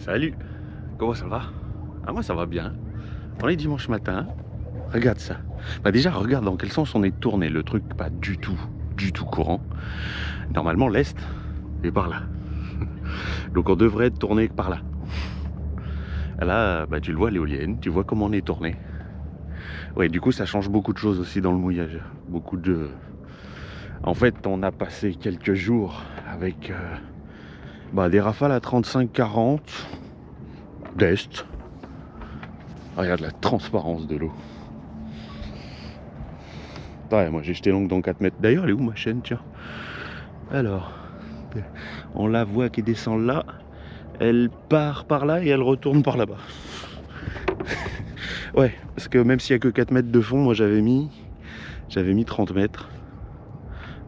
Salut, comment ça va? Ah moi ça va bien. On est dimanche matin, regarde ça. Bah déjà regarde dans quel sens on est tourné, le truc pas du tout courant. Normalement l'Est est par là. Donc on devrait être tourné par là. Là, bah, tu le vois l'éolienne, tu vois comment on est tourné. Ouais, du coup ça change beaucoup de choses aussi dans le mouillage. Beaucoup de... En fait on a passé quelques jours avec des rafales à 35-40 d'Est. Regarde la transparence de l'eau. Ouais, moi j'ai jeté l'ongle dans 4 mètres. D'ailleurs elle est où ma chaîne, tiens? Alors, on la voit qui descend là. Elle part par là et elle retourne par là-bas. Ouais, parce que même s'il n'y a que 4 mètres de fond, moi j'avais mis 30 mètres.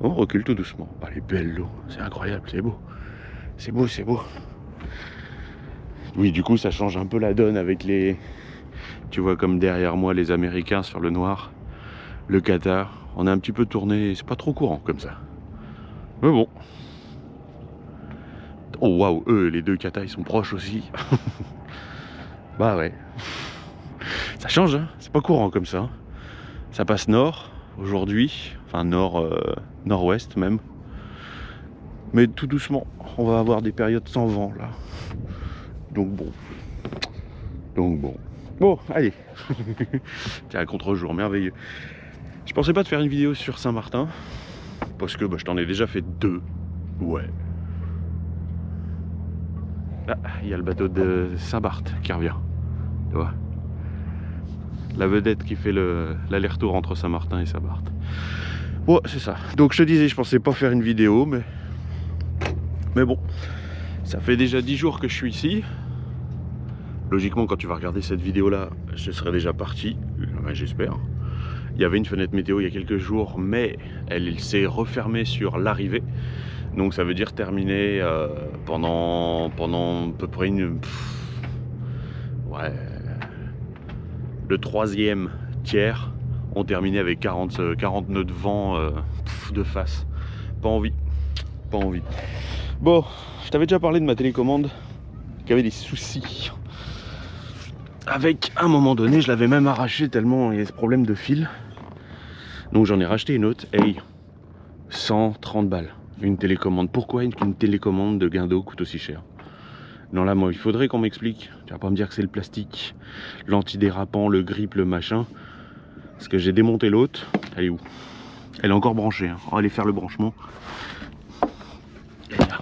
On recule tout doucement. Ah, elle est belle l'eau, c'est incroyable, c'est beau. C'est beau, c'est beau. Oui, du coup ça change un peu la donne avec les... Tu vois comme derrière moi les Américains sur le noir, le Qatar. On a un petit peu tourné, c'est pas trop courant comme ça. Mais bon. Oh waouh, eux les deux Qatar ils sont proches aussi. Bah ouais. Ça change, hein, c'est pas courant comme ça. Ça passe nord aujourd'hui, enfin nord-ouest même. Mais tout doucement, on va avoir des périodes sans vent là. Donc bon. Bon, allez. Tiens, un contre-jour merveilleux. Je pensais pas de faire une vidéo sur Saint-Martin. Parce que je t'en ai déjà fait 2. Ouais. Là, il y a le bateau de Saint-Barth qui revient. Tu vois, la vedette qui fait l'aller-retour entre Saint-Martin et Saint-Barth. Ouais, c'est ça. Donc je te disais, je pensais pas faire une vidéo, mais bon. Ça fait déjà 10 jours que je suis ici. Logiquement, quand tu vas regarder cette vidéo-là, je serai déjà parti. J'espère. Il y avait une fenêtre météo il y a quelques jours, mais elle s'est refermée sur l'arrivée. Donc ça veut dire terminer pendant à peu près le 3e tiers. On terminait avec 40 nœuds de vent de face. Pas envie. Bon, je t'avais déjà parlé de ma télécommande qui avait des soucis. Avec, à un moment donné, je l'avais même arraché tellement il y a ce problème de fil. Donc j'en ai racheté une autre. Hey, 130 balles. Une télécommande. Pourquoi une télécommande de Guindo coûte aussi cher? Non, là, moi, il faudrait qu'on m'explique. Tu vas pas me dire que c'est le plastique, l'antidérapant, le grip, le machin. Parce que j'ai démonté l'autre. Elle est où? Elle est encore branchée. Hein. On va aller faire le branchement. Et là.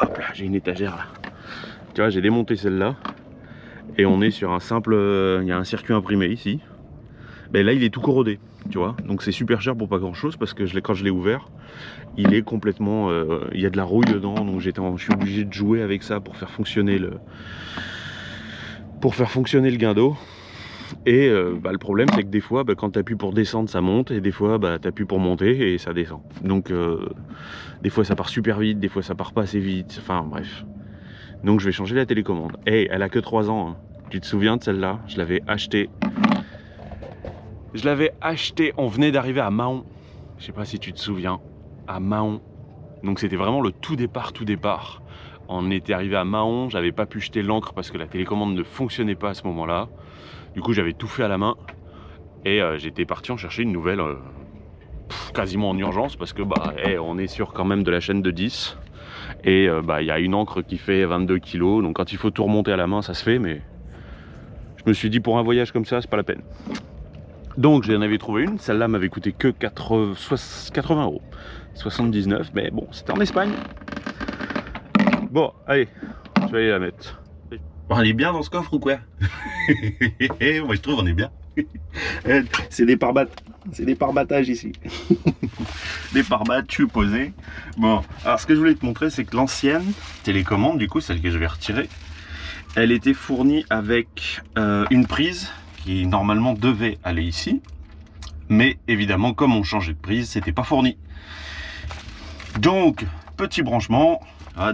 Hop là, j'ai une étagère là. Tu vois, j'ai démonté celle-là. Et on est sur un simple... Il y a un circuit imprimé ici. Ben là, il est tout corrodé. Tu vois, donc c'est super cher pour pas grand chose parce que quand je l'ai ouvert, il est complètement, il y a de la rouille dedans, donc je suis obligé de jouer avec ça pour faire fonctionner le Guindo. Et le problème c'est que des fois, quand tu appuies pour descendre, ça monte, et des fois, tu appuies pour monter et ça descend. Donc des fois ça part super vite, des fois ça part pas assez vite. Enfin bref. Donc je vais changer la télécommande. Hey, elle a que 3 ans. Hein. Tu te souviens de celle-là? Je l'avais achetée. On venait d'arriver à Mahon. Je sais pas si tu te souviens, à Mahon. Donc c'était vraiment le tout départ. On était arrivé à Mahon, j'avais pas pu jeter l'encre parce que la télécommande ne fonctionnait pas à ce moment-là. Du coup j'avais tout fait à la main. Et j'étais parti en chercher une nouvelle quasiment en urgence parce que on est sur quand même de la chaîne de 10. Et il y a une encre qui fait 22 kg. Donc quand il faut tout remonter à la main, ça se fait, mais je me suis dit pour un voyage comme ça, c'est pas la peine. Donc j'en avais trouvé une, celle-là m'avait coûté que 80 €, 79, mais bon, c'était en Espagne. Bon, allez, je vais aller la mettre. On est bien dans ce coffre ou quoi? Moi je trouve on est bien. C'est des pare-battes, c'est des pare-battages ici. Des pare-battes, je suis posé. Bon, alors ce que je voulais te montrer, c'est que l'ancienne télécommande, du coup, celle que je vais retirer, elle était fournie avec une prise qui normalement devait aller ici, mais évidemment comme on changeait de prise, c'était pas fourni. Donc petit branchement,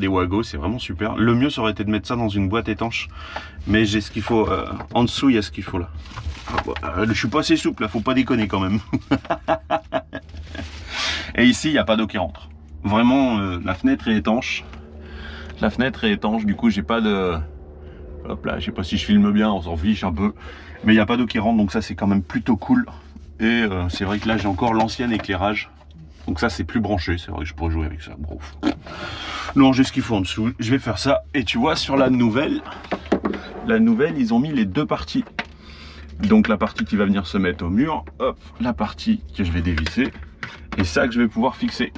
des Wago, c'est vraiment super. Le mieux ça aurait été de mettre ça dans une boîte étanche, mais j'ai ce qu'il faut en dessous, il y a ce qu'il faut là. Je suis pas assez souple, là, faut pas déconner quand même. Et ici il n'y a pas d'eau qui rentre. Vraiment la fenêtre est étanche. Du coup j'ai pas de Hop là, je sais pas si je filme bien, on s'en fiche un peu. Mais il n'y a pas d'eau qui rentre, donc ça c'est quand même plutôt cool. Et c'est vrai que là j'ai encore l'ancien éclairage. Donc ça c'est plus branché, c'est vrai que je pourrais jouer avec ça. Bon. Non, j'ai ce qu'il faut en dessous, je vais faire ça. Et tu vois, sur la nouvelle, ils ont mis les deux parties. Donc la partie qui va venir se mettre au mur, hop, la partie que je vais dévisser. Et ça que je vais pouvoir fixer.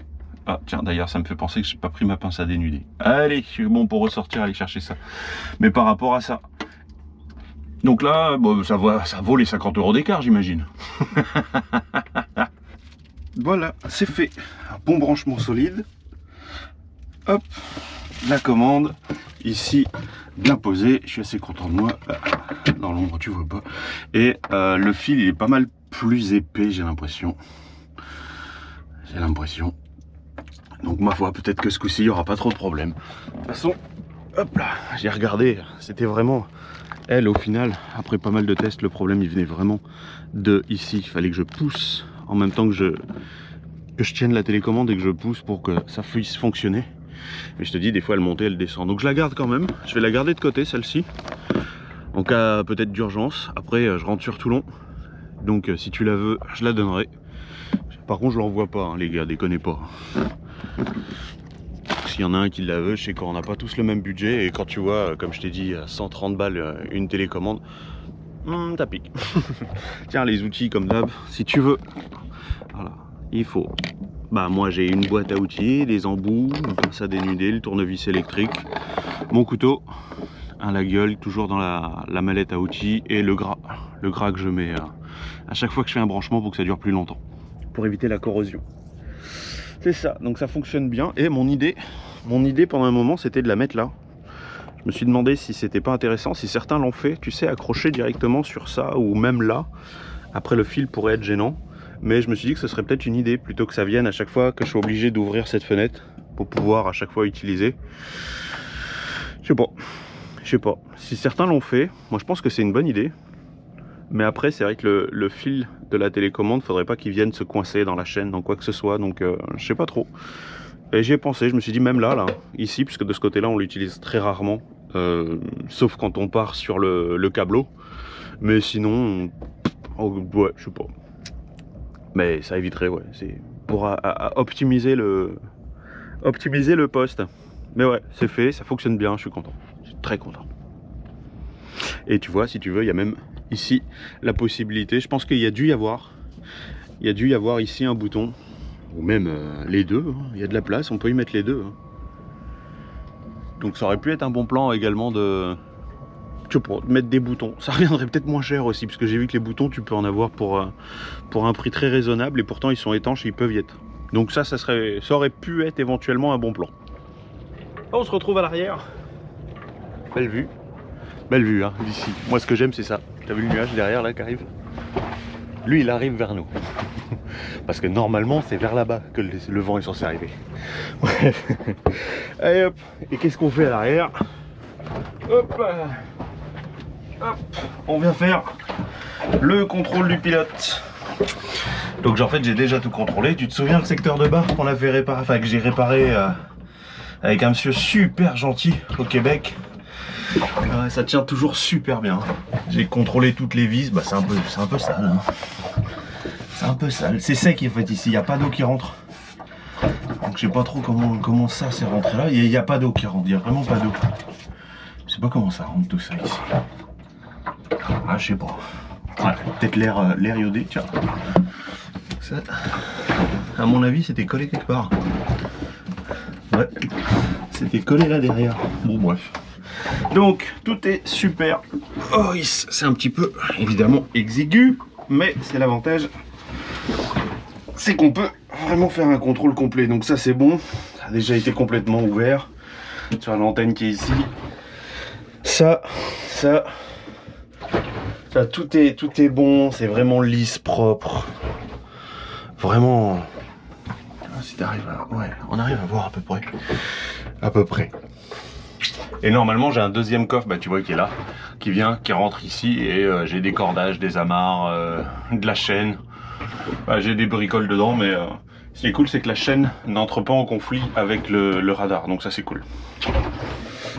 Ah tiens, d'ailleurs ça me fait penser que j'ai pas pris ma pince à dénuder. Allez, je suis bon pour ressortir, aller chercher ça. Mais par rapport à ça, donc là, bon, ça vaut les 50 € d'écart, j'imagine. Voilà, c'est fait. Un bon branchement solide. Hop, la commande. Ici, bien posé. Je suis assez content de moi. Dans l'ombre, tu vois pas. Et le fil, il est pas mal plus épais, j'ai l'impression. Donc, ma foi, peut-être que ce coup-ci, il n'y aura pas trop de problème. De toute façon, hop là, j'ai regardé. C'était vraiment... Elle, au final, après pas mal de tests, le problème, il venait vraiment de ici. Il fallait que je pousse en même temps que je tienne la télécommande et que je pousse pour que ça puisse fonctionner. Mais je te dis, des fois, elle montait, elle descend. Donc, je la garde quand même. Je vais la garder de côté, celle-ci. En cas peut-être d'urgence. Après, je rentre sur Toulon. Donc, si tu la veux, je la donnerai. Par contre, je l'envoie pas, hein, les gars, déconnez pas. S'il y en a un qui la veut, je sais qu'on n'a pas tous le même budget. Et quand tu vois, comme je t'ai dit, 130 balles une télécommande, ça pique. Tiens, les outils comme d'hab, si tu veux. Voilà, il faut. Bah, moi, j'ai une boîte à outils, des embouts, une pince à dénuder, le tournevis électrique, mon couteau, la gueule, toujours dans la mallette à outils, et le gras que je mets à chaque fois que je fais un branchement pour que ça dure plus longtemps, pour éviter la corrosion. C'est ça, donc ça fonctionne bien. Et mon idée pendant un moment, c'était de la mettre là. Je me suis demandé si c'était pas intéressant, si certains l'ont fait, tu sais, accrocher directement sur ça ou même là. Après, le fil pourrait être gênant, mais je me suis dit que ce serait peut-être une idée plutôt que ça vienne à chaque fois que je suis obligé d'ouvrir cette fenêtre pour pouvoir à chaque fois utiliser. Je sais pas. Si certains l'ont fait, moi je pense que c'est une bonne idée. Mais après, c'est vrai que le fil de la télécommande, faudrait pas qu'il vienne se coincer dans la chaîne, dans quoi que ce soit. Donc, je sais pas trop. Et j'y ai pensé, je me suis dit même là, ici, puisque de ce côté-là, on l'utilise très rarement. Sauf quand on part sur le câbleau. Mais sinon, ouais, je sais pas. Mais ça éviterait, ouais. C'est pour optimiser le poste. Mais ouais, c'est fait, ça fonctionne bien, je suis content. Je suis très content. Et tu vois, si tu veux, il y a même ici la possibilité, je pense qu'il y a dû y avoir ici un bouton, ou même les deux, hein. Il y a de la place, on peut y mettre les deux, hein. Donc ça aurait pu être un bon plan également de mettre des boutons. Ça reviendrait peut-être moins cher aussi, parce que j'ai vu que les boutons, tu peux en avoir pour un prix très raisonnable, et pourtant ils sont étanches et ils peuvent y être. Donc ça aurait pu être éventuellement un bon plan. On se retrouve à l'arrière. Belle vue, hein, d'ici. Moi, ce que j'aime, c'est ça. T'as vu le nuage derrière, là, qui arrive? Lui, il arrive vers nous. Parce que normalement, c'est vers là-bas que le vent est censé arriver. Bref. Allez, hop. Et qu'est-ce qu'on fait à l'arrière? Hop. Hop. On vient faire le contrôle du pilote. Donc, en fait, j'ai déjà tout contrôlé. Tu te souviens le secteur de barre qu'on a fait réparer, enfin, que j'ai réparé avec un monsieur super gentil au Québec? Ouais, ça tient toujours super bien. J'ai contrôlé toutes les vis, bah c'est un peu sale, hein. C'est un peu sale. C'est sec en fait ici, il n'y a pas d'eau qui rentre. Donc je sais pas trop comment ça s'est rentré là. Il n'y a pas d'eau qui rentre, il n'y a vraiment pas d'eau. Je sais pas comment ça rentre tout ça ici. Ah je sais pas. Ouais, peut-être l'air iodé, tiens. Ça, à mon avis c'était collé quelque part. Ouais, c'était collé là derrière. Bon bref. Donc tout est super. Oh, c'est un petit peu évidemment exigu, mais c'est l'avantage, c'est qu'on peut vraiment faire un contrôle complet. Donc ça c'est bon, ça a déjà été complètement ouvert sur l'antenne qui est ici. Ça tout est bon, c'est vraiment lisse, propre, vraiment. Si t'arrives ouais, on arrive à voir à peu près. Et normalement j'ai un deuxième coffre, bah tu vois qui est là, qui rentre ici, et j'ai des cordages, des amarres, de la chaîne. Bah, j'ai des bricoles dedans, mais ce qui est cool c'est que la chaîne n'entre pas en conflit avec le radar, donc ça c'est cool.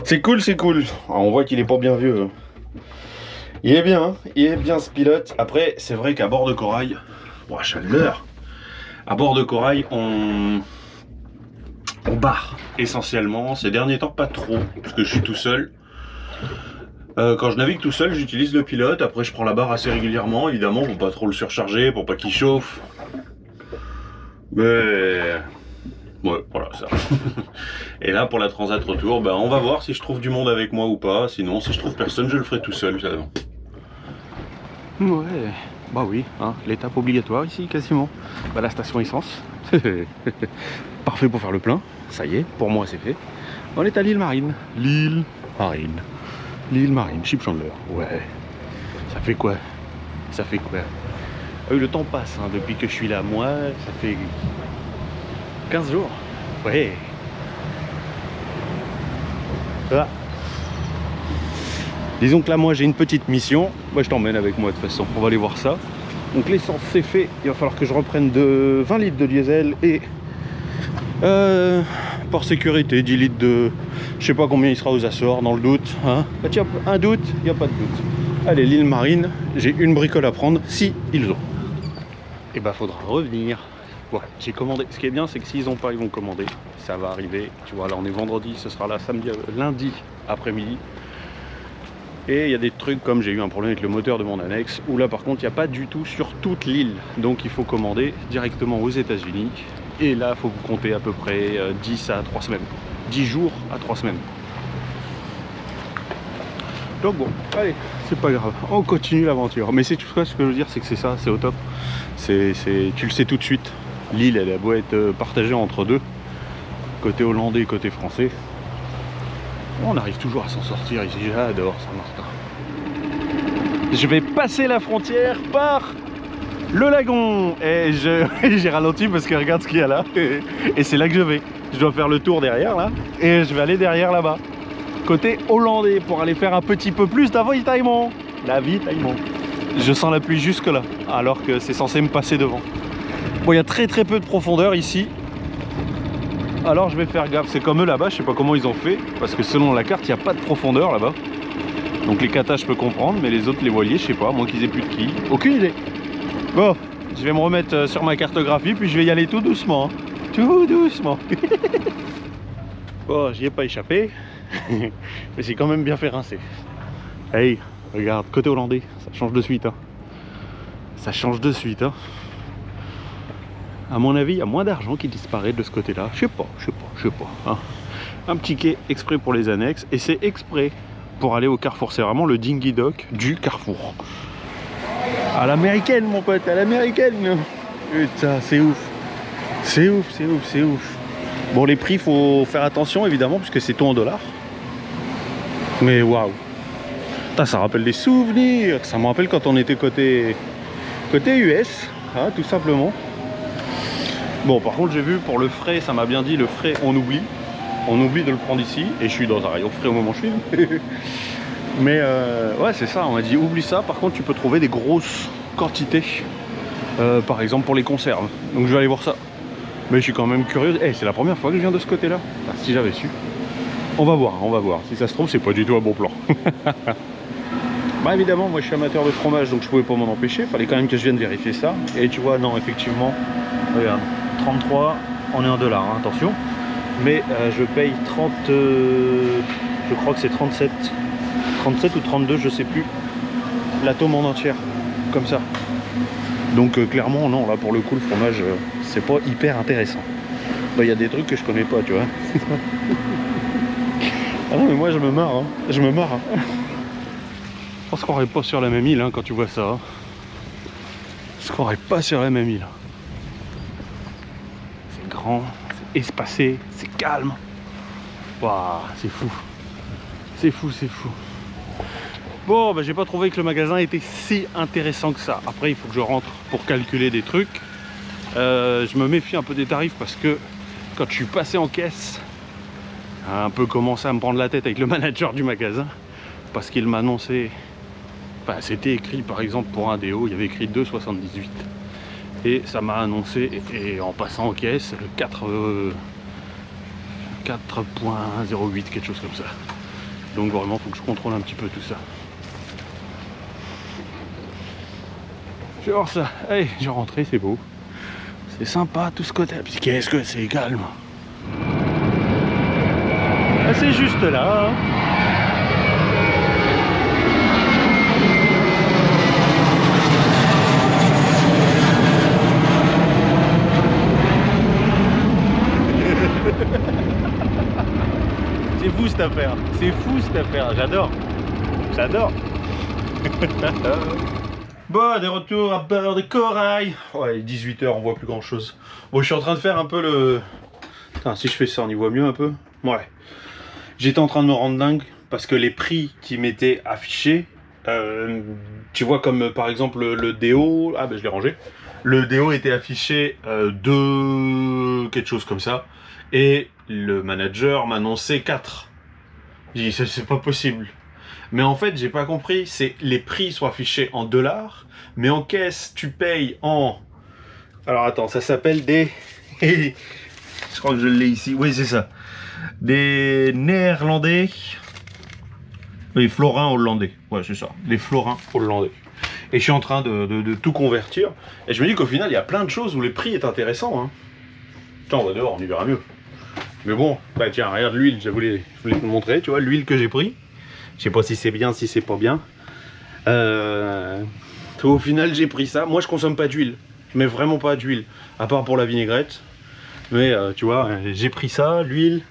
C'est cool, c'est cool. Alors, on voit qu'il est pas bien vieux. Il est bien ce pilote. Après, c'est vrai qu'à bord de Corail, oh, chaleur. À bord de Corail, on barre essentiellement. Ces derniers temps, pas trop, parce que je suis tout seul. Quand je navigue tout seul, j'utilise le pilote. Après, je prends la barre assez régulièrement, évidemment, pour pas trop le surcharger, pour pas qu'il chauffe. Mais ouais, voilà ça. Et là, pour la Transat retour, ben, on va voir si je trouve du monde avec moi ou pas. Sinon, si je trouve personne, je le ferai tout seul. Ouais, bah oui, hein, l'étape obligatoire ici, quasiment. Bah, la station essence. Parfait pour faire le plein. Ça y est, pour moi, c'est fait. On est à l'île Marine. L'île Marine. L'île Marine, Ship Chandler. Ouais. Ça fait quoi? Ça fait quoi? Ah oui, le temps passe hein, depuis que je suis là. Moi, ça fait 15 jours. Ouais. Ah. Disons que là, moi, j'ai une petite mission. Moi, je t'emmène avec moi de toute façon. On va aller voir ça. Donc, l'essence, c'est fait. Il va falloir que je reprenne de 20 litres de diesel et par sécurité, 10 litres de... Je sais pas combien il sera aux Açores, dans le doute. Hein. Bah, tiens, un doute, il n'y a pas de doute. Allez, l'île Marine, j'ai une bricole à prendre, si ils ont. Et bah, faudra revenir. Ouais, j'ai commandé. Ce qui est bien, c'est que s'ils n'ont pas, ils vont commander. Ça va arriver. Tu vois, là, on est vendredi, ce sera là samedi, lundi après-midi. Et il y a des trucs comme j'ai eu un problème avec le moteur de mon annexe, où là, par contre, il n'y a pas du tout sur toute l'île. Donc, il faut commander directement aux États-Unis. Et là, il faut vous compter à peu près 10 à 3 semaines. 10 jours à 3 semaines. Donc bon, allez, c'est pas grave. On continue l'aventure. Mais c'est tout ça, ce que je veux dire, c'est que c'est ça, c'est au top. Tu le sais tout de suite. L'île, elle a beau être partagée entre deux. Côté hollandais et côté français. On arrive toujours à s'en sortir ici. J'adore Saint-Martin. Je vais passer la frontière par... le lagon. Et j'ai ralenti parce que regarde ce qu'il y a là. Et c'est là que je vais. Je dois faire le tour derrière là. Et je vais aller derrière là-bas. Côté hollandais pour aller faire un petit peu plus d'avitaillement. L'avitaillement. Je sens la pluie jusque là. Alors que c'est censé me passer devant. Bon, il y a très peu de profondeur ici. Alors je vais faire gaffe. C'est comme eux là-bas. Je sais pas comment ils ont fait. Parce que selon la carte, il n'y a pas de profondeur là-bas. Donc les katas je peux comprendre. Mais les autres, les voiliers, je sais pas. Moi qu'ils aient plus de quilles. Aucune idée. Bon, je vais me remettre sur ma cartographie, puis je vais y aller tout doucement. Tout doucement. Bon, j'y ai pas échappé. Mais c'est quand même bien fait rincer. Hey, regarde, côté hollandais, ça change de suite. Hein. Ça change de suite. Hein. À mon avis, il y a moins d'argent qui disparaît de ce côté-là. Je sais pas. Hein. Un petit quai exprès pour les annexes. Et c'est exprès pour aller au Carrefour. C'est vraiment le dinghy dock du Carrefour. À l'américaine, mon pote, à l'américaine. Putain, c'est ouf. C'est ouf. Bon, les prix, faut faire attention, évidemment, puisque c'est tout en dollars. Mais waouh. Ça rappelle des souvenirs. Ça me rappelle quand on était côté US, hein, tout simplement. Bon, par contre, j'ai vu pour le frais, ça m'a bien dit, le frais, on oublie. On oublie de le prendre ici. Et je suis dans un rayon frais au moment où je suis. Mais ouais, c'est ça, on m'a dit oublie ça. Par contre, tu peux trouver des grosses quantités, par exemple pour les conserves. Donc je vais aller voir ça. Mais je suis quand même curieux. C'est la première fois que je viens de ce côté-là. Si j'avais su. On va voir. Si ça se trouve, c'est pas du tout un bon plan. Bah évidemment, moi je suis amateur de fromage, donc je pouvais pas m'en empêcher. Fallait quand même que je vienne vérifier ça. Et tu vois, non, effectivement, regarde, 33, on est en dollars, hein, attention. Mais je paye 30, je crois que c'est 37 ou 32, je sais plus, la tome en entière, comme ça. Donc clairement, non, là pour le coup, le fromage, c'est pas hyper intéressant. Bah, y a des trucs que je connais pas, tu vois. Ah non, mais moi je me marre, hein. Je pense qu'on n'est pas sur la même île, hein, quand tu vois ça. Hein. Je croirais pas sur la même île. C'est grand, c'est espacé, c'est calme. Waouh, c'est fou. Bon, bah, j'ai pas trouvé que le magasin était si intéressant que ça. Après, il faut que je rentre pour calculer des trucs. Je me méfie un peu des tarifs parce que quand je suis passé en caisse, un peu commencé à me prendre la tête avec le manager du magasin parce qu'il m'a annoncé, enfin, c'était écrit par exemple pour un déo, il y avait écrit 2,78 et ça m'a annoncé, et en passant en caisse, le 4.08, quelque chose comme ça. Donc vraiment, faut que je contrôle un petit peu tout ça. Je vais voir ça. Allez, je vais rentrer, c'est beau. C'est sympa tout ce côté. Puis qu'est-ce que c'est calme. Ah, c'est juste là. C'est fou cette affaire. C'est fou cette affaire. J'adore. J'adore. Bon, des retours à bord de Corail. Ouais, 18 h, on voit plus grand chose. Bon, je suis en train de faire un peu le... Putain, si je fais ça, on y voit mieux un peu. Ouais. J'étais en train de me rendre dingue parce que les prix qui m'étaient affichés, tu vois, comme par exemple le déo. Ah, ben je l'ai rangé. Le déo était affiché de quelque chose comme ça. Et le manager m'a annoncé 4. J'ai dit, c'est pas possible. Mais en fait, j'ai pas compris, c'est les prix sont affichés en dollars, mais en caisse, tu payes en... Alors attends, ça s'appelle des... Je crois que je l'ai ici, oui c'est ça. Des néerlandais... Oui, florins hollandais, ouais c'est ça, des florins hollandais. Et je suis en train de tout convertir, et je me dis qu'au final, il y a plein de choses où les prix est intéressant. Hein. Tiens, on va dehors, on y verra mieux. Mais bon, bah tiens, regarde l'huile, je voulais te montrer, tu vois, l'huile que j'ai pris. Je sais pas si c'est bien, si c'est pas bien. Au final, j'ai pris ça. Moi, je consomme pas d'huile, mais vraiment pas d'huile, à part pour la vinaigrette. Mais tu vois, j'ai pris ça, l'huile.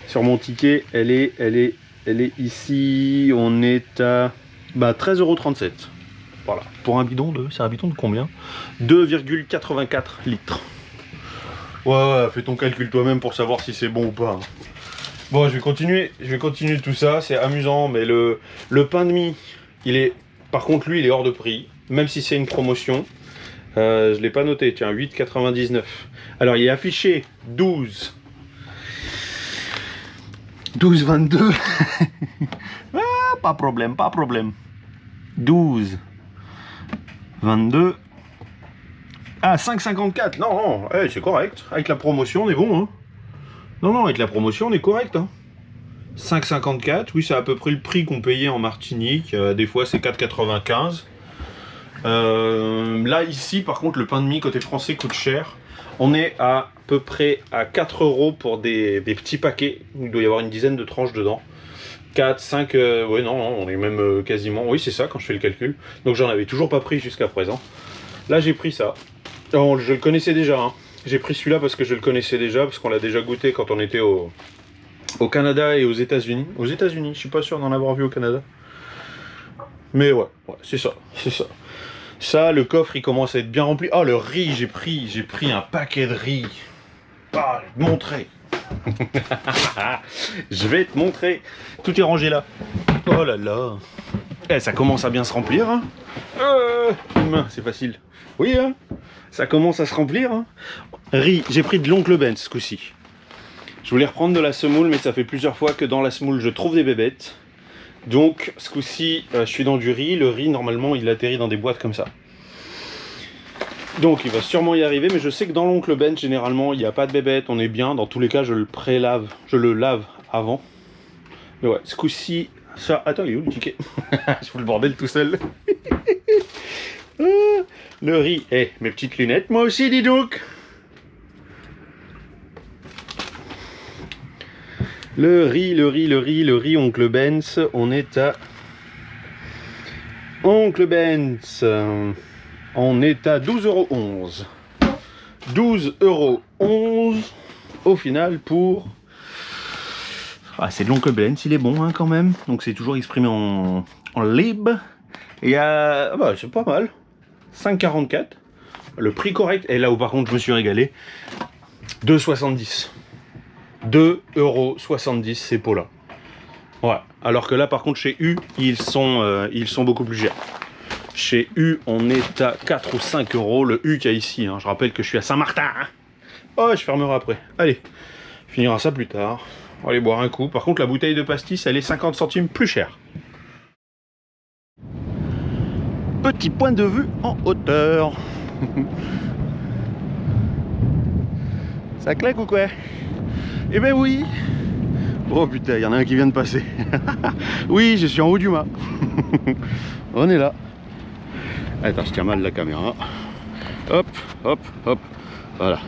Sur mon ticket, elle est ici. On est à 13,37 €. Voilà. Pour un bidon de, c'est un bidon de combien? 2,84 litres. Ouais, fais ton calcul toi-même pour savoir si c'est bon ou pas. Bon, je vais continuer tout ça, c'est amusant, mais le pain de mie, il est... Par contre, lui, il est hors de prix, même si c'est une promotion. Je l'ai pas noté, tiens, 8,99. Alors, il est affiché 12,22. Ah, pas problème, pas problème. 12,22. Ah, 5,54. Non, hey, c'est correct. Avec la promotion, on est bon, hein. Non, avec la promotion, on est correct. Hein. 5,54, oui, c'est à peu près le prix qu'on payait en Martinique. Des fois, c'est 4,95. Là, ici, par contre, le pain de mie côté français coûte cher. On est à peu près à 4 € pour des petits paquets. Il doit y avoir une dizaine de tranches dedans. 4, 5, ouais, non, on est même quasiment... Oui, c'est ça, quand je fais le calcul. Donc, j'en avais toujours pas pris jusqu'à présent. Là, j'ai pris ça. Oh, je le connaissais déjà, hein. J'ai pris celui-là parce que je le connaissais déjà, parce qu'on l'a déjà goûté quand on était au Canada et aux États-Unis. Aux États-Unis, je suis pas sûr d'en avoir vu au Canada. Mais ouais, c'est ça, c'est ça. Ça, le coffre, il commence à être bien rempli. Ah, le riz, j'ai pris un paquet de riz. Ah, je vais te montrer. Je vais te montrer. Tout est rangé là. Oh là là. Eh, ça commence à bien se remplir, hein. C'est facile. Oui, hein. Ça commence à se remplir, hein. Riz, j'ai pris de l'Oncle Ben ce coup-ci. Je voulais reprendre de la semoule, mais ça fait plusieurs fois que dans la semoule, je trouve des bébêtes. Donc, ce coup-ci, je suis dans du riz. Le riz, normalement, il atterrit dans des boîtes comme ça. Donc, il va sûrement y arriver, mais je sais que dans l'Oncle Ben, généralement, il n'y a pas de bébêtes. On est bien. Dans tous les cas, je le prélave. Je le lave avant. Mais ouais, ce coup-ci, ça... Attends, il est où le ticket? Je fous le bordel tout seul. Le riz. Eh, mes petites lunettes, moi aussi, dis donc. Le riz, Oncle Ben's, on est à... Oncle Ben's, on est à 12,11 €. 12,11 € au final pour... Ah, c'est de l'Oncle Ben's, il est bon hein, quand même. Donc c'est toujours exprimé en libre. Et bah, c'est pas mal. 5,44. Le prix correct. Et là où par contre je me suis régalé, 2,70 €. 2,70 € ces pots-là. Ouais. Alors que là, par contre, chez U, ils sont beaucoup plus chers. Chez U, on est à 4 ou 5 €. Le U qu'il y a ici. Hein. Je rappelle que je suis à Saint-Martin. Hein. Oh, je fermerai après. Allez, on finira ça plus tard. On va aller boire un coup. Par contre, la bouteille de pastis, elle est 50 centimes plus chère. Petit point de vue en hauteur. Ça claque ou quoi? Eh ben oui, Oh putain, il y en a un qui vient de passer. Oui, je suis en haut du mât. On est là. Attends, je tiens mal la caméra. Hop, hop, hop. Voilà.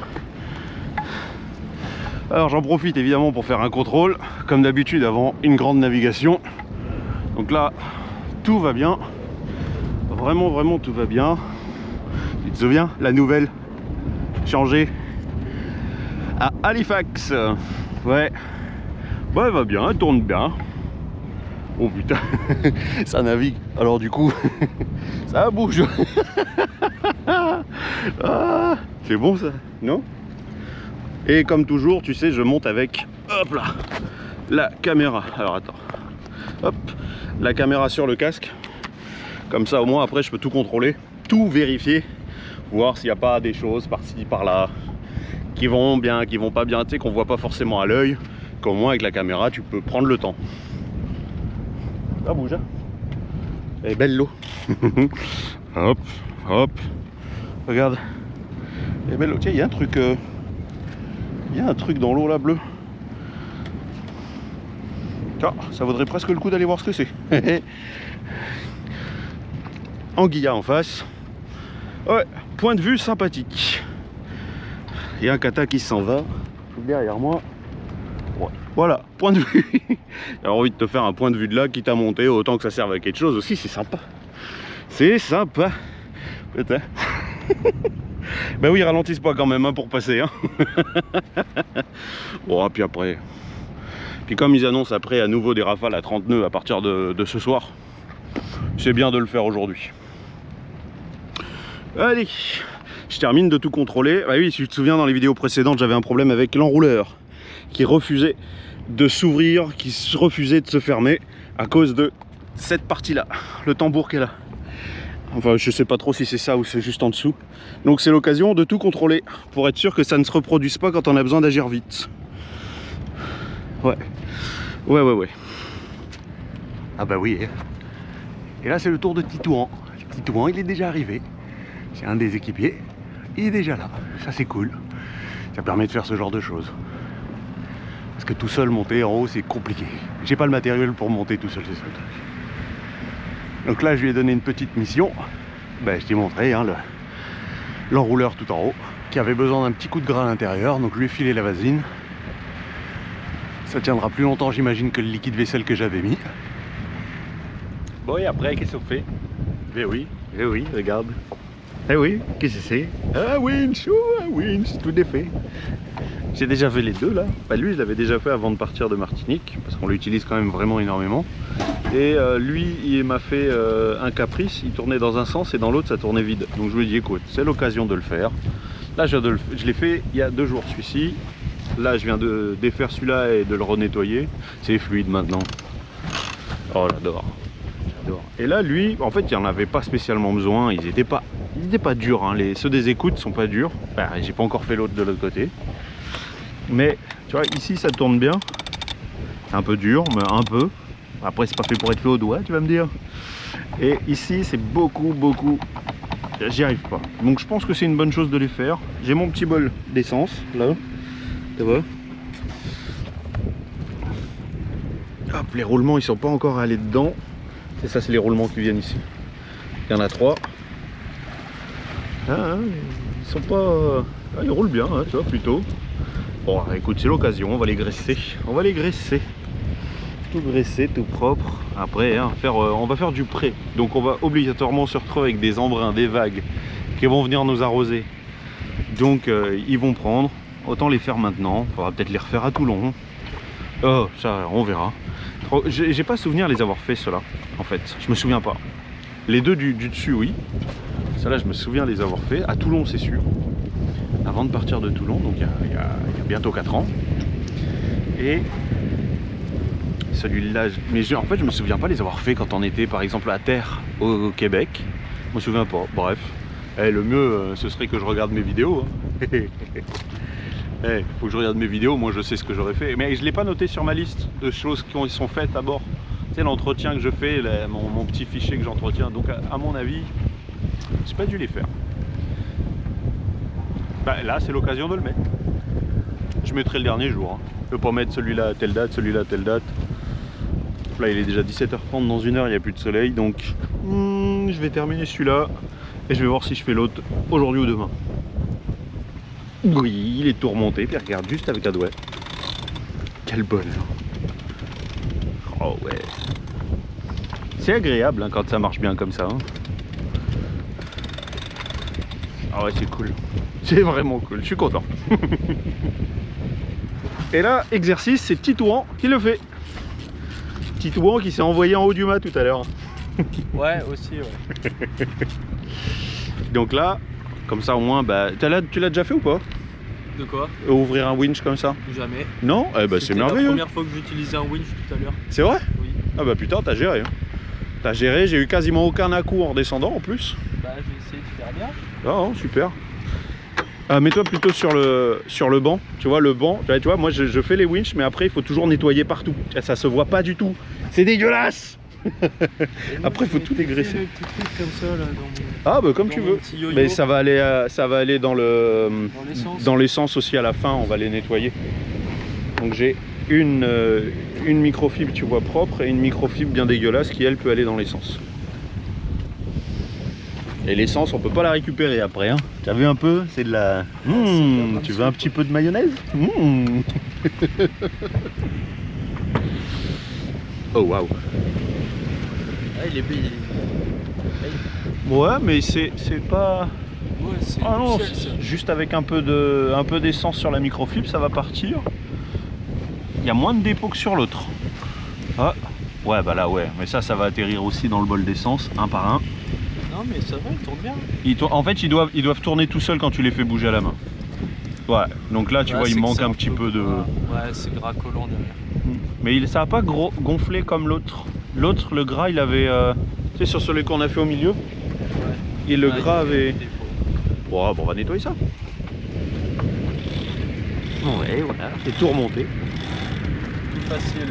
Alors j'en profite évidemment pour faire un contrôle, comme d'habitude avant une grande navigation. Donc là, tout va bien. Vraiment, vraiment tout va bien. Tu te souviens, la nouvelle changée à Halifax. Ouais. Ouais, elle va bien, elle tourne bien. Oh putain, ça navigue. Alors du coup, ça bouge. Ah, c'est bon ça, non? Et comme toujours, tu sais, je monte avec, hop là, la caméra. Alors attends, hop, la caméra sur le casque. Comme ça, au moins, après, je peux tout contrôler, tout vérifier, voir s'il n'y a pas des choses par-ci, par-là, qui vont bien, qui vont pas bien, tu sais, qu'on voit pas forcément à l'œil. Qu'au moins, avec la caméra, tu peux prendre le temps. Ça bouge, hein? Elle est belle l'eau. Hop, hop. Regarde. Elle est belle l'eau. Tiens, il y a un truc. Il y a un truc dans l'eau là, bleu. Ah, ça vaudrait presque le coup d'aller voir ce que c'est. Anguilla en face. Ouais, point de vue sympathique. Il y a un kata qui s'en va derrière moi. Ouais. Voilà, point de vue. J'ai envie de te faire un point de vue de là, quitte à monter, autant que ça serve à quelque chose aussi, c'est sympa. C'est sympa. Putain. Ben oui, ralentissent pas quand même hein, pour passer. Hein. Bon, puis après. Puis comme ils annoncent après à nouveau des rafales à 30 nœuds à partir de ce soir, c'est bien de le faire aujourd'hui. Allez, je termine de tout contrôler. Bah oui, si tu te souviens, dans les vidéos précédentes, j'avais un problème avec l'enrouleur qui refusait de s'ouvrir, qui refusait de se fermer à cause de cette partie-là, le tambour qui est là. Enfin, je sais pas trop si c'est ça ou c'est juste en dessous. Donc c'est l'occasion de tout contrôler pour être sûr que ça ne se reproduise pas quand on a besoin d'agir vite. Ouais. Ouais. Ah bah oui. Et là c'est le tour de Titouan. Titouan, il est déjà arrivé. C'est un des équipiers. Il est déjà là. Ça c'est cool. Ça permet de faire ce genre de choses. Parce que tout seul monter en haut c'est compliqué. J'ai pas le matériel pour monter tout seul, c'est ça le truc. Donc là je lui ai donné une petite mission. Ben, je t'ai montré hein, l'enrouleur tout en haut qui avait besoin d'un petit coup de gras à l'intérieur. Donc je lui ai filé la vaseline. Ça tiendra plus longtemps j'imagine que le liquide vaisselle que j'avais mis. Bon et après qu'est-ce qu'on fait? Eh oui, regarde. Eh oui, qu'est-ce que c'est? Un winch, un winch, tout est fait. J'ai déjà fait les deux là. Bah, lui je l'avais déjà fait avant de partir de Martinique parce qu'on l'utilise quand même vraiment énormément. Et lui il m'a fait un caprice, il tournait dans un sens et dans l'autre ça tournait vide. Donc je lui ai dit écoute, c'est l'occasion de le faire. Là je l'ai fait il y a 2 jours celui-ci. Là je viens de défaire celui-là et de le renettoyer. C'est fluide maintenant. Oh j'adore. Et là lui, en fait il n'y en avait pas spécialement besoin, ils n'étaient pas durs, hein. Ceux des écoutes sont pas durs. Bah, j'ai pas encore fait l'autre de l'autre côté. Mais tu vois ici ça tourne bien. C'est un peu dur, mais un peu. Après c'est pas fait pour être fait au doigt tu vas me dire. Et ici c'est beaucoup. J'y arrive pas. Donc je pense que c'est une bonne chose de les faire. J'ai mon petit bol d'essence là. Tu vois. Hop, les roulements ils sont pas encore allés dedans. Et ça c'est les roulements qui viennent ici. Il y en a 3. Ah, ils sont pas. Ah, ils roulent bien, hein, tu vois, plutôt. Bon écoute, c'est l'occasion, on va les graisser. Tout graissé, tout propre. Après hein, on va faire du pré. Donc on va obligatoirement se retrouver avec des embruns, des vagues qui vont venir nous arroser. Donc ils vont prendre. Autant les faire maintenant. Il faudra peut-être les refaire à Toulon. Oh ça on verra. J'ai pas souvenir les avoir fait ceux-là. En fait je me souviens pas. Les deux du dessus oui. Ceux-là je me souviens les avoir fait. À Toulon c'est sûr. Avant de partir de Toulon. Donc il y a bientôt 4 ans. Et celui-là, mais en fait je me souviens pas les avoir fait quand on était par exemple à terre au Québec. Je me souviens pas, bref. Le mieux ce serait que je regarde mes vidéos. Hein. Faut que je regarde mes vidéos, moi je sais ce que j'aurais fait. Mais je l'ai pas noté sur ma liste de choses qui sont faites à bord. Tu sais l'entretien que je fais, mon petit fichier que j'entretiens. Donc à mon avis, j'ai pas dû les faire. Bah, là c'est l'occasion de le mettre. je mettrai le dernier jour. Hein. Je peux pas mettre celui-là à telle date, celui-là à telle date. Là il est déjà 17h30, dans 1 heure il n'y a plus de soleil, donc je vais terminer celui-là et je vais voir si je fais l'autre aujourd'hui ou demain. Oui, il est tout remonté, puis regarde juste avec la doigt. Quel bonheur. Oh ouais. C'est agréable hein, quand ça marche bien comme ça. Hein. Ah ouais, c'est cool. C'est vraiment cool, je suis content. Et là, exercice, c'est Titouan qui le fait. Titouan qui s'est envoyé en haut du mât tout à l'heure. Ouais, aussi, ouais. Donc là, comme ça au moins, bah, tu l'as déjà fait ou pas? De quoi? Ouvrir un winch comme ça? Jamais. Non? Eh bah c'est merveilleux. C'est la première fois que j'utilisais un winch tout à l'heure. C'est vrai? Oui. Ah bah putain, t'as géré. Hein. T'as géré, j'ai eu quasiment aucun à-coup en descendant en plus. Bah j'ai essayé de faire bien. Ah non, super. Mets-toi plutôt sur le banc, tu vois le banc, tu vois moi je fais les winches mais après il faut toujours nettoyer partout, ça se voit pas du tout, c'est dégueulasse. Après il faut tout dégraisser. Comme ça, là, ah bah comme tu veux, mais ça va aller dans l'essence aussi à la fin, on va les nettoyer. Donc j'ai une microfibre tu vois propre et une microfibre bien dégueulasse qui elle peut aller dans l'essence. Et l'essence, on peut pas la récupérer après. Hein. Tu as vu un peu? C'est de la... tu veux un petit peu de mayonnaise? Oh waouh. Ah, il est bien. Ouais, mais c'est pas... Ouais, c'est ah non, ciel, ça. Juste avec un peu d'essence sur la microfibre, ça va partir. Il y a moins de dépôt que sur l'autre. Ah, ouais, bah là, ouais. Mais ça va atterrir aussi dans le bol d'essence, un par un. Non mais ça va, il tourne bien. En fait, ils doivent tourner tout seuls quand tu les fais bouger à la main. Ouais, donc là, tu vois, il manque un petit peu de... Ouais, c'est gras collant derrière. Mais ça n'a pas gonflé comme l'autre. L'autre, le gras, il avait... tu sais, sur celui qu'on a fait au milieu. Ouais. Et le gras avait... Bon, on va nettoyer ça. Ouais, voilà. C'est tout remonté. Tout facile.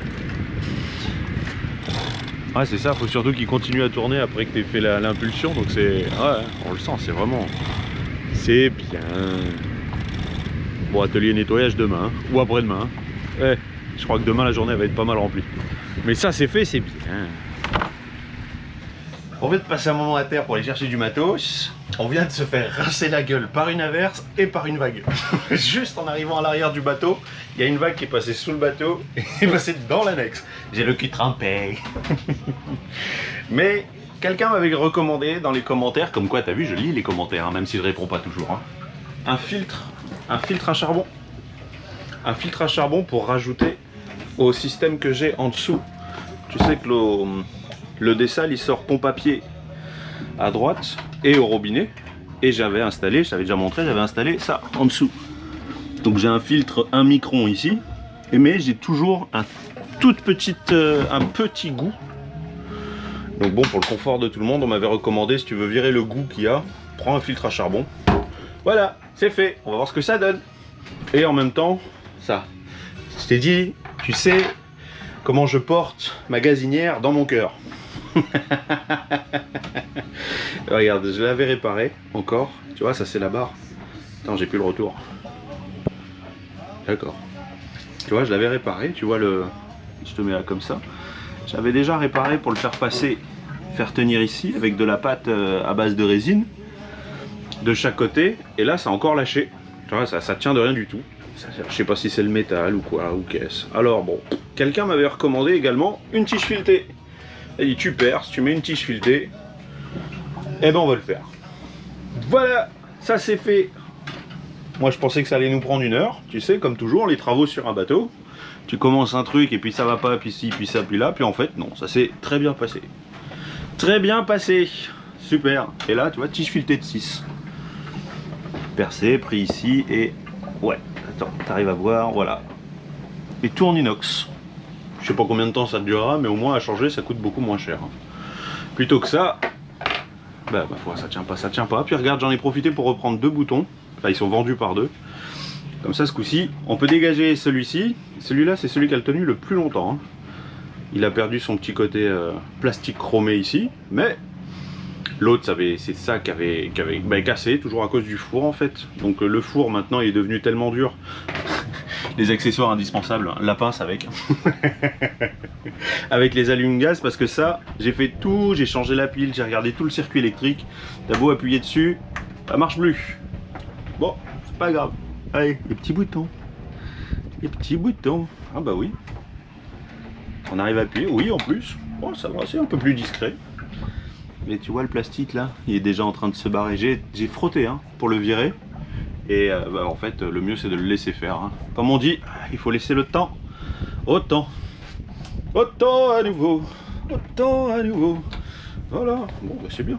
Ouais, c'est ça, faut surtout qu'il continue à tourner après que tu aies fait l'impulsion, donc c'est... Ouais, on le sent, c'est vraiment... C'est bien. Bon, atelier nettoyage demain, hein, ou après-demain. Hein. Ouais, je crois que demain la journée va être pas mal remplie. Mais ça c'est fait, c'est bien. On vient de passer un moment à terre pour aller chercher du matos. On vient de se faire rincer la gueule par une averse et par une vague. Juste en arrivant à l'arrière du bateau, il y a une vague qui est passée sous le bateau et est passée dans l'annexe. J'ai le cul trempé. Mais quelqu'un m'avait recommandé dans les commentaires, comme quoi t'as vu, je lis les commentaires, hein, même si je réponds pas toujours. Hein, un filtre à charbon. Un filtre à charbon pour rajouter au système que j'ai en dessous. Tu sais que le dessal il sort pompe à pied à droite et au robinet, et j'avais installé, je t'avais déjà montré, j'avais installé ça en dessous. Donc j'ai un filtre 1 micron ici, mais j'ai toujours un petit goût. Donc bon, pour le confort de tout le monde, on m'avait recommandé, si tu veux virer le goût qu'il y a, prends un filtre à charbon. Voilà, c'est fait, on va voir ce que ça donne. Et en même temps, ça, je t'ai dit, tu sais comment je porte ma gazinière dans mon cœur. Regarde, je l'avais réparé encore. Tu vois, ça c'est la barre. Attends, j'ai plus le retour. D'accord. Tu vois, je l'avais réparé. Tu vois le... Je te mets là comme ça. J'avais déjà réparé pour le faire passer, faire tenir ici avec de la pâte à base de résine de chaque côté. Et là, ça a encore lâché. Tu vois, ça tient de rien du tout. Je sais pas si c'est le métal ou quoi, ou qu'est-ce. Alors bon, quelqu'un m'avait recommandé également une tige filetée. Il dit tu perces, tu mets une tige filetée, et ben on va le faire. Voilà, ça c'est fait. Moi je pensais que ça allait nous prendre 1 heure, tu sais, comme toujours, les travaux sur un bateau. Tu commences un truc et puis ça va pas, puis ci, puis ça, puis là, puis en fait non, ça s'est très bien passé. Très bien passé, super. Et là tu vois, tige filetée de 6. Percé, pris ici et... Ouais, attends, t'arrives à voir, voilà. Et tout en inox. Je sais pas combien de temps ça durera, mais au moins à changer ça coûte beaucoup moins cher. Plutôt que ça, bah ça tient pas, ça tient pas. Puis regarde, j'en ai profité pour reprendre 2 boutons. Enfin, ils sont vendus par 2. Comme ça, ce coup-ci, on peut dégager celui-ci. Celui-là, c'est celui qui a tenu le plus longtemps. Hein. Il a perdu son petit côté plastique chromé ici, mais l'autre, c'est ça qui avait cassé, toujours à cause du four en fait. Donc le four maintenant il est devenu tellement dur les accessoires indispensables, la pince avec. Avec les allumes-gaz, parce que ça, j'ai fait tout, j'ai changé la pile, j'ai regardé tout le circuit électrique. T'as beau appuyer dessus, ça marche plus. Bon, c'est pas grave. Allez, les petits boutons. Les petits boutons. Ah bah oui. On arrive à appuyer, oui en plus. Bon, ça va, c'est un peu plus discret. Mais tu vois le plastique là, il est déjà en train de se barrer. J'ai frotté hein, pour le virer. Et bah, en fait, le mieux c'est de le laisser faire. Hein. Comme on dit, il faut laisser le temps au temps. Au temps à nouveau. Au temps à nouveau. Voilà, bon bah c'est bien.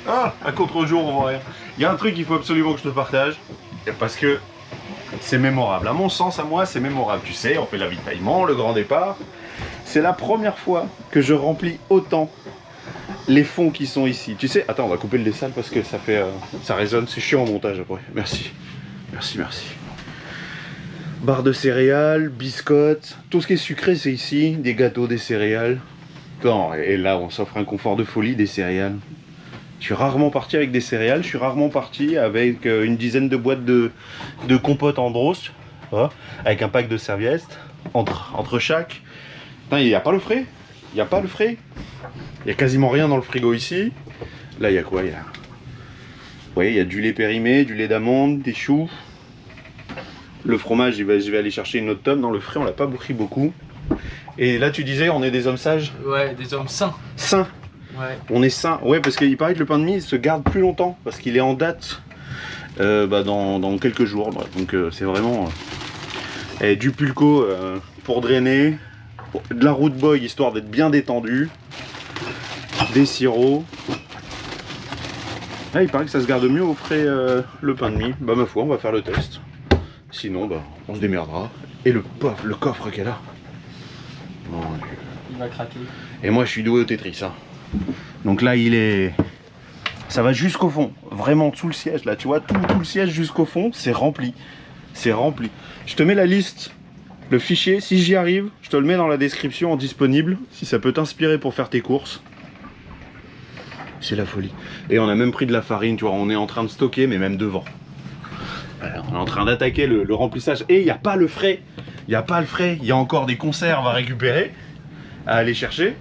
Ah, à contre-jour on voit rien. Il y a un truc qu'il faut absolument que je te partage. Parce que c'est mémorable. À mon sens, à moi, c'est mémorable. Tu sais, on fait l'avitaillement, le grand départ. C'est la première fois que je remplis autant les fonds qui sont ici. Tu sais, attends, on va couper le dessal parce que ça fait, ça résonne. C'est chiant au montage après. Merci. Merci, merci. Barre de céréales, biscottes, tout ce qui est sucré c'est ici. Des gâteaux, des céréales. Attends, et là, on s'offre un confort de folie, des céréales. Je suis rarement parti avec des céréales, je suis rarement parti avec une dizaine de boîtes de compote en brosse, voilà, avec un pack de serviettes entre chaque. Putain, il n'y a pas le frais, il n'y a pas le frais. Il n'y a quasiment rien dans le frigo ici. Là, il y a quoi? Oui, il y a du lait périmé, du lait d'amande, des choux. Le fromage, je vais aller chercher une autre tonne. Dans le frais, on l'a pas pris beaucoup. Et là, tu disais, on est des hommes sages? Ouais, des hommes sains. Sains. Ouais. On est sain, ouais, parce qu'il paraît que le pain de mie se garde plus longtemps parce qu'il est en date dans quelques jours. Donc c'est vraiment du pulco pour drainer, de la root boy histoire d'être bien détendu, des sirops. Ah, il paraît que ça se garde mieux au frais le pain de mie. Bah ma foi, on va faire le test. Sinon, bah on se démerdera. Et le coffre qu'elle a. Mon Dieu. Il va craquer. Et moi, je suis doué au Tetris. Hein. Donc là il est, ça va jusqu'au fond, vraiment sous le siège là, tu vois, tout le siège jusqu'au fond, c'est rempli, c'est rempli. Je te mets la liste, le fichier, si j'y arrive, je te le mets dans la description en disponible, si ça peut t'inspirer pour faire tes courses. C'est la folie. Et on a même pris de la farine, tu vois, on est en train de stocker, mais même devant. Alors, on est en train d'attaquer le remplissage, et il n'y a pas le frais, il n'y a pas le frais, il y a encore des conserves à récupérer, à aller chercher.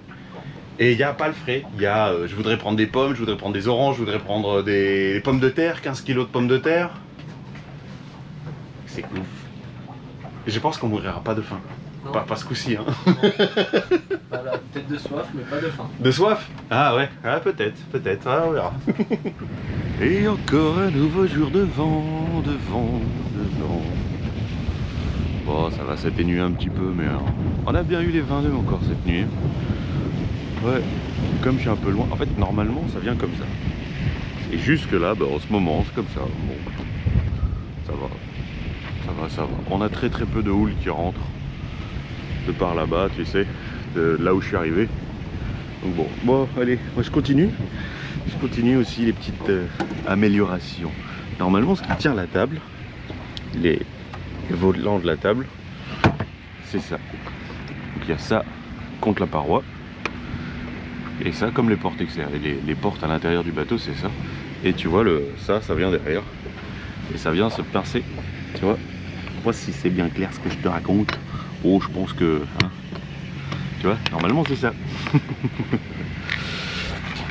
Et il n'y a pas le frais, il y a, je voudrais prendre des pommes, je voudrais prendre des oranges, je voudrais prendre des pommes de terre, 15 kilos de pommes de terre. C'est ouf. Et je pense qu'on mourra pas de faim. Pas ce coup-ci, hein. Voilà, peut-être de soif, mais pas de faim. De soif? Ah ouais, ah, peut-être, ah, on verra. Et encore un nouveau jour de vent, de vent. Bon, ça va s'atténuer un petit peu, mais on a bien eu les 22 encore cette nuit. Ouais, comme je suis un peu loin, en fait normalement ça vient comme ça. Et jusque là, bah, en ce moment c'est comme ça. Bon, ça va. On a très peu de houle qui rentre de par là-bas, tu sais, de là où je suis arrivé. Donc bon, allez, moi je continue. Je continue aussi les petites améliorations. Normalement ce qui tient la table, les volants de la table, c'est ça. Donc il y a ça contre la paroi. Et ça, comme les portes extérieures, les portes à l'intérieur du bateau, c'est ça. Et tu vois, ça vient derrière. Et ça vient se pincer. Tu vois, moi si c'est bien clair ce que je te raconte. Oh, je pense que... Hein, tu vois, normalement c'est ça.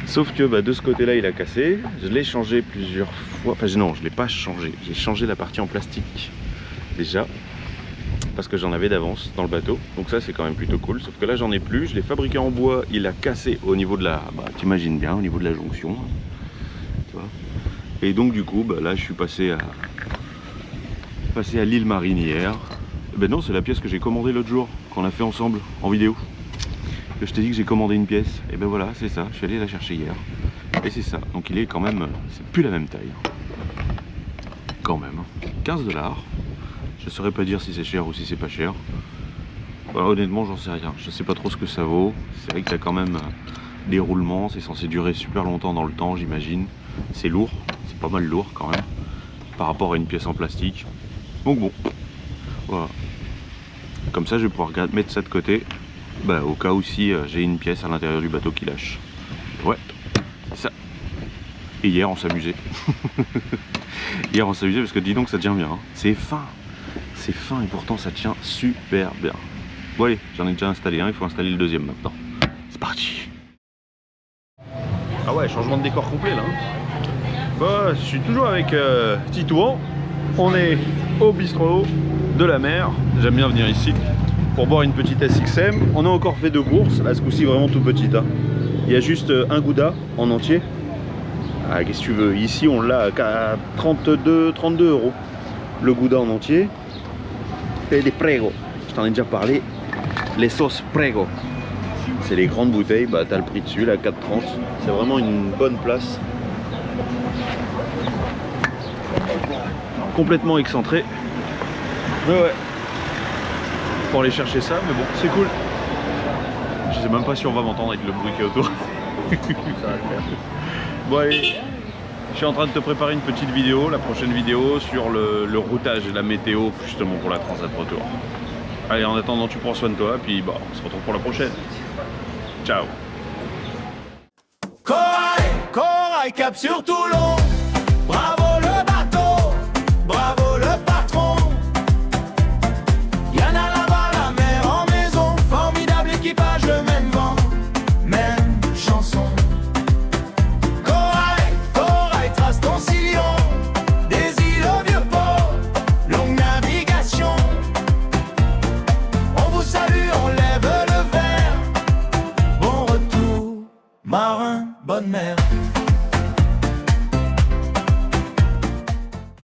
Sauf que bah, de ce côté-là, il a cassé. Je l'ai changé plusieurs fois. Enfin non, je ne l'ai pas changé. J'ai changé la partie en plastique. Déjà. Parce que j'en avais d'avance dans le bateau, donc ça c'est quand même plutôt cool. Sauf que là j'en ai plus, je l'ai fabriqué en bois, il a cassé au niveau de la, bah t'imagines bien, au niveau de la jonction, tu vois. Et donc du coup, bah, là je suis passé à l'île Marine hier. Et ben non, c'est la pièce que j'ai commandée l'autre jour, qu'on a fait ensemble en vidéo. Que je t'ai dit que j'ai commandé une pièce, et ben voilà, c'est ça, je suis allé la chercher hier. Et c'est ça, donc il est quand même, c'est plus la même taille. Quand même, 15 $. Je saurais pas dire si c'est cher ou si c'est pas cher. Voilà, honnêtement, j'en sais rien. Je sais pas trop ce que ça vaut. C'est vrai qu'il y a quand même des roulements. C'est censé durer super longtemps dans le temps, j'imagine. C'est lourd. C'est pas mal lourd quand même. Par rapport à une pièce en plastique. Donc bon. Voilà. Comme ça, je vais pouvoir mettre ça de côté. Bah, au cas où si j'ai une pièce à l'intérieur du bateau qui lâche. Ouais. C'est ça. Et hier, on s'amusait. Hier, on s'amusait parce que dis donc, ça devient bien. Hein. C'est fin. c'est fin et pourtant ça tient super bien. Bon allez, j'en ai déjà installé un, il faut installer le deuxième maintenant. C'est parti. Ah ouais, changement de décor complet là. Bah, je suis toujours avec Titouan. On est au bistrot de la mer. J'aime bien venir ici pour boire une petite SXM. On a encore fait 2 courses, là ce coup-ci vraiment tout petit. Hein. Il y a juste un Gouda en entier. Ah, qu'est-ce que tu veux? Ici on l'a à 32 euros. Le Gouda en entier. Et des Prego. Je t'en ai déjà parlé. Les sauces Prego. C'est les grandes bouteilles, bah t'as le prix dessus, là 4,30. C'est vraiment une bonne place. Complètement excentré. Ouais. Pour aller chercher ça, mais bon, c'est cool. Je sais même pas si on va m'entendre avec le bruit qui est autour. Ça va le faire. Bon allez, je suis en train de te préparer une petite vidéo, la prochaine vidéo sur le routage et la météo justement pour la Transat Retour. Allez, en attendant, tu prends soin de toi, puis bah, on se retrouve pour la prochaine. Ciao. Corail, cap sur Toulon. Bravo le bateau, bravo le patron. Y'en a là-bas la mer en maison. Formidable équipage, le même vent, même chanson. Corail, trace ton sillon. Des îles au vieux port, longue navigation. On vous salue, on lève le verre. Bon retour, marin, bonne mer.